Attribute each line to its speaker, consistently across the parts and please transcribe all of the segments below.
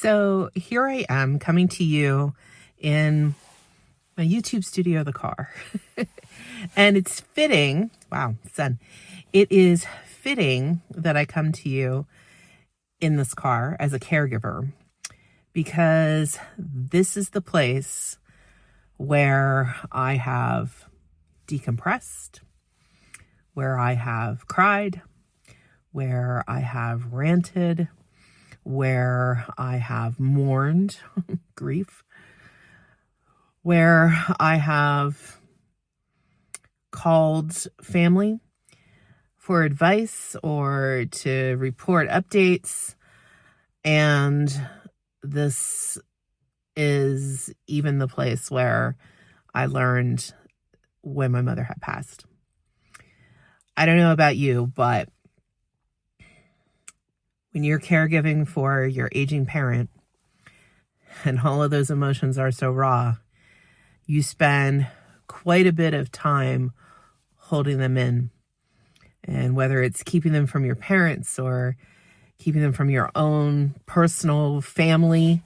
Speaker 1: So here I am coming to you in my YouTube studio, the car. And it's fitting, wow, sun. It is fitting that I come to you in this car as a caregiver, because this is the place where I have decompressed, where I have cried, where I have ranted, where I have mourned grief, where I have called family for advice or to report updates. And this is even the place where I learned when my mother had passed. I don't know about you, but when you're caregiving for your aging parent and all of those emotions are so raw, you spend quite a bit of time holding them in. And whether it's keeping them from your parents or keeping them from your own personal family,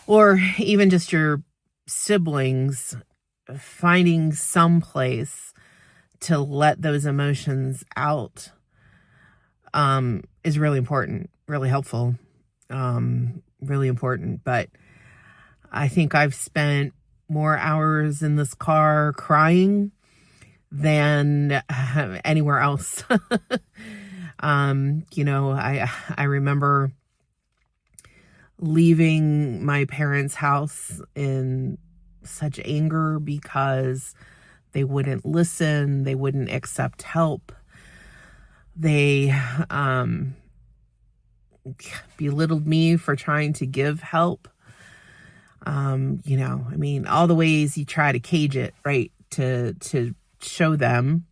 Speaker 1: or even just your siblings, finding some place to let those emotions out is really important, really helpful, really important. But I think I've spent more hours in this car crying than anywhere else. I remember leaving my parents' house in such anger because they wouldn't listen, they wouldn't accept help. They belittled me for trying to give help. All the ways you try to cage it, right? To show them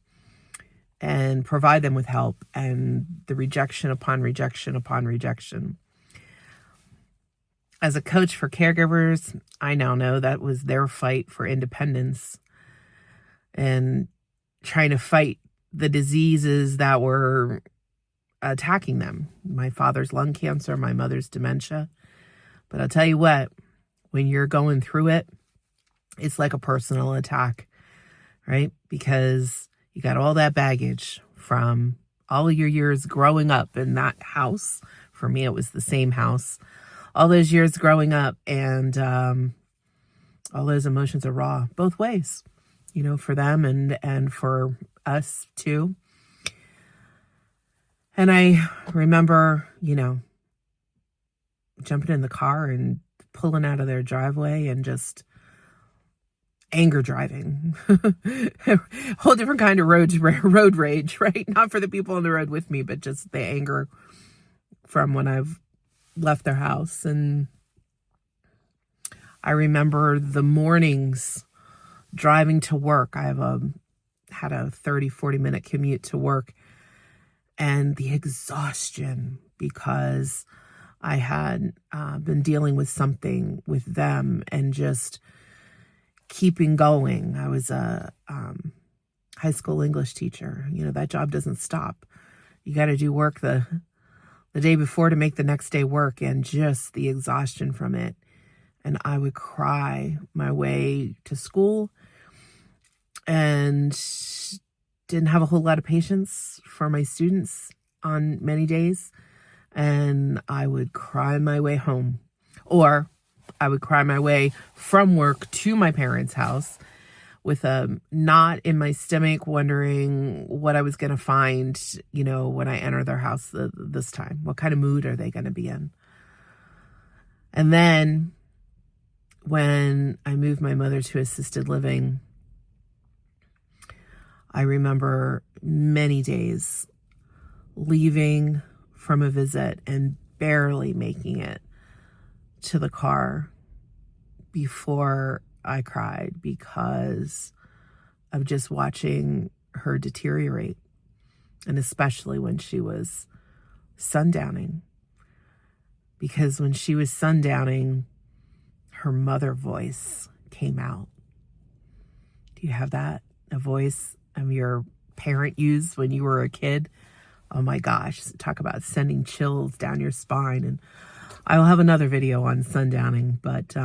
Speaker 1: and provide them with help, and the rejection upon rejection upon rejection. As a coach for caregivers, I now know that was their fight for independence and trying to fight the diseases that were attacking them. My father's lung cancer, my mother's dementia. But I'll tell you what, when you're going through it, it's like a personal attack, right? Because you got all that baggage from all of your years growing up in that house. For me, it was the same house. All those years growing up, and all those emotions are raw both ways, for them and for us too. And I remember, jumping in the car and pulling out of their driveway and just anger driving. Whole different kind of road rage, right? Not for the people on the road with me, but just the anger from when I've left their house. And I remember the mornings driving to work. I had a 30-40 minute commute to work, and the exhaustion because I had been dealing with something with them and just keeping going. I was a high school English teacher. That job doesn't stop. You got to do work the day before to make the next day work, and just the exhaustion from it. And I would cry my way to school and didn't have a whole lot of patience for my students on many days. And I would cry my way home, or I would cry my way from work to my parents' house with a knot in my stomach, wondering what I was going to find, when I enter their house this time. What kind of mood are they going to be in? And then when I moved my mother to assisted living, I remember many days leaving from a visit and barely making it to the car before I cried, because of just watching her deteriorate, and especially when she was sundowning. Because when she was sundowning, her mother voice came out. Do you have that? A voice your parent used when you were a kid? Oh my gosh, talk about sending chills down your spine. And I'll have another video on sundowning, but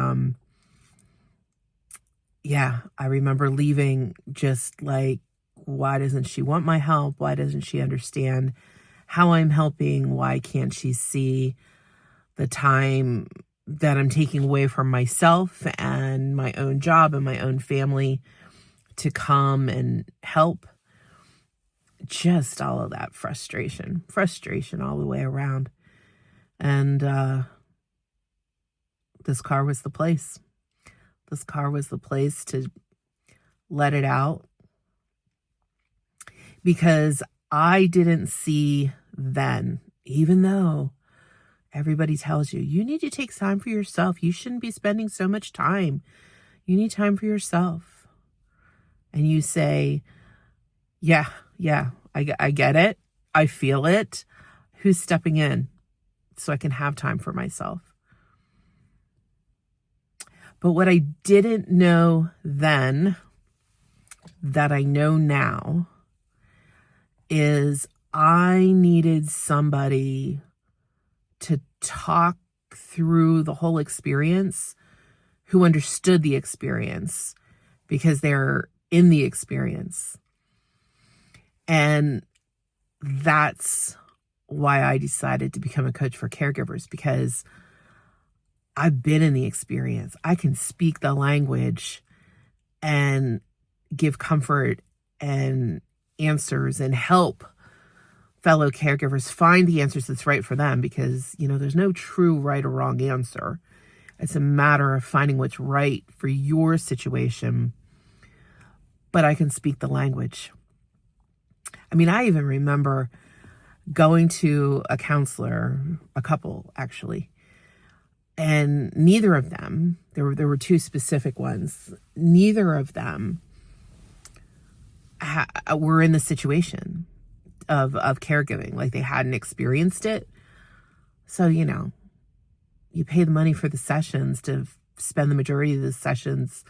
Speaker 1: yeah, I remember leaving just like, why doesn't she want my help? Why doesn't she understand how I'm helping? Why can't she see the time that I'm taking away from myself and my own job and my own family to come and help? Just all of that frustration all the way around. And this car was the place. This car was the place to let it out, because I didn't see then, even though everybody tells you, you need to take time for yourself. You shouldn't be spending so much time. You need time for yourself. And you say, yeah, I get it. I feel it. Who's stepping in so I can have time for myself? But what I didn't know then that I know now is I needed somebody to talk through the whole experience who understood the experience, because they're in the experience. And that's why I decided to become a coach for caregivers, because I've been in the experience. I can speak the language and give comfort and answers and help fellow caregivers find the answers that's right for them, because, there's no true right or wrong answer. It's a matter of finding what's right for your situation. But I can speak the language. I mean, I even remember going to a counselor, a couple actually, and neither of them, there were two specific ones, neither of them were in the situation of caregiving. Like, they hadn't experienced it. So, you pay the money for the sessions to spend the majority of the sessions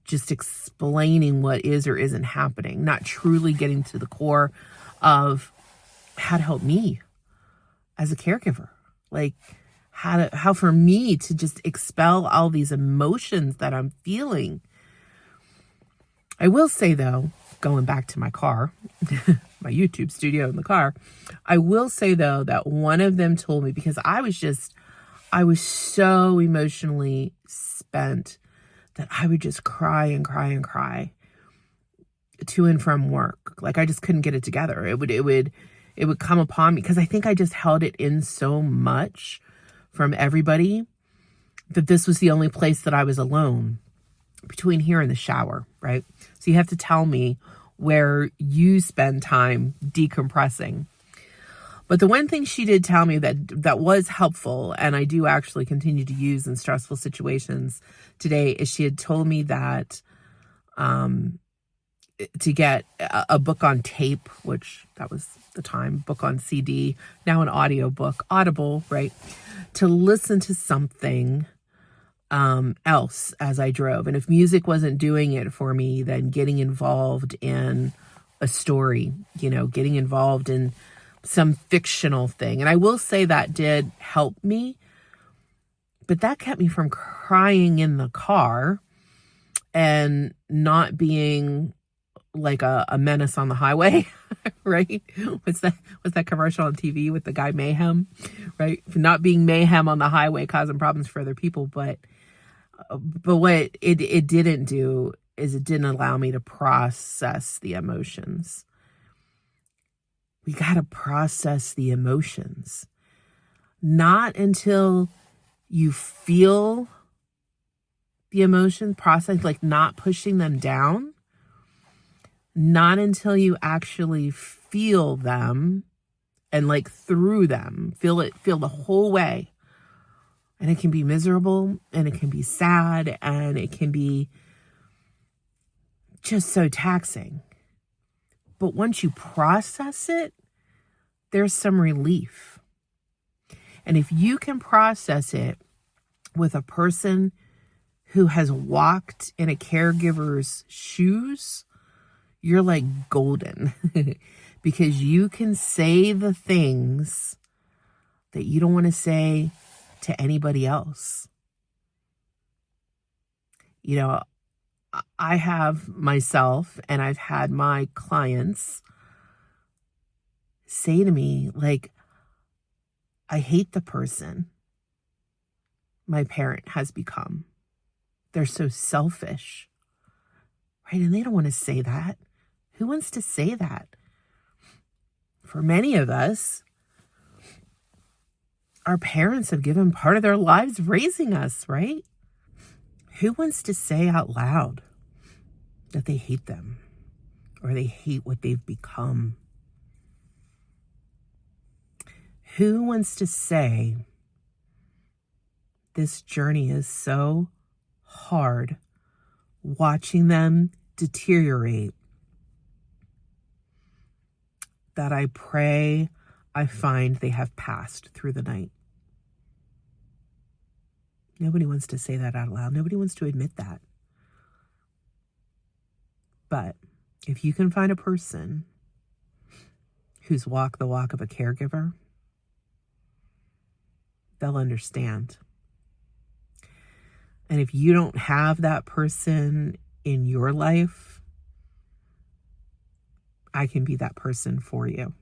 Speaker 1: just explaining what is or isn't happening, not truly getting to the core of how to help me as a caregiver. Like, how for me to just expel all these emotions that I'm feeling. I will say, though, going back to my car, my YouTube studio in the car, I will say, though, that one of them told me, because I was so emotionally spent that I would just cry and cry and cry to and from work. Like, I just couldn't get it together. It would come upon me, because I think I just held it in so much from everybody that this was the only place that I was alone, between here and the shower, right? So you have to tell me where you spend time decompressing. But the one thing she did tell me that was helpful, and I do actually continue to use in stressful situations today, is she had told me that to get a book on tape, which that was the time, book on CD, now an audio book, Audible, right? To listen to something else as I drove. And if music wasn't doing it for me, then getting involved in a story, getting involved in some fictional thing. And I will say that did help me, but that kept me from crying in the car and not being like a menace on the highway, right? What's that commercial on TV with the guy Mayhem, right? Not being mayhem on the highway, causing problems for other people. But what it didn't do is it didn't allow me to process the emotions. We got to process the emotions. Not until you feel the emotion, process, like not pushing them down. Not until you actually feel them and like through them, feel the whole way. And it can be miserable, and it can be sad, and it can be just so taxing. But once you process it, there's some relief. And if you can process it with a person who has walked in a caregiver's shoes, you're like golden. Because you can say the things that you don't want to say to anybody else. You know, I have myself and I've had my clients say to me, like, I hate the person my parent has become. They're so selfish, right? And they don't want to say that. Who wants to say that? For many of us, our parents have given part of their lives raising us, right? Who wants to say out loud that they hate them or they hate what they've become? Who wants to say this journey is so hard watching them deteriorate that I pray I find they have passed through the night? Nobody wants to say that out loud. Nobody wants to admit that. But if you can find a person who's walked the walk of a caregiver, they'll understand. And if you don't have that person in your life, I can be that person for you.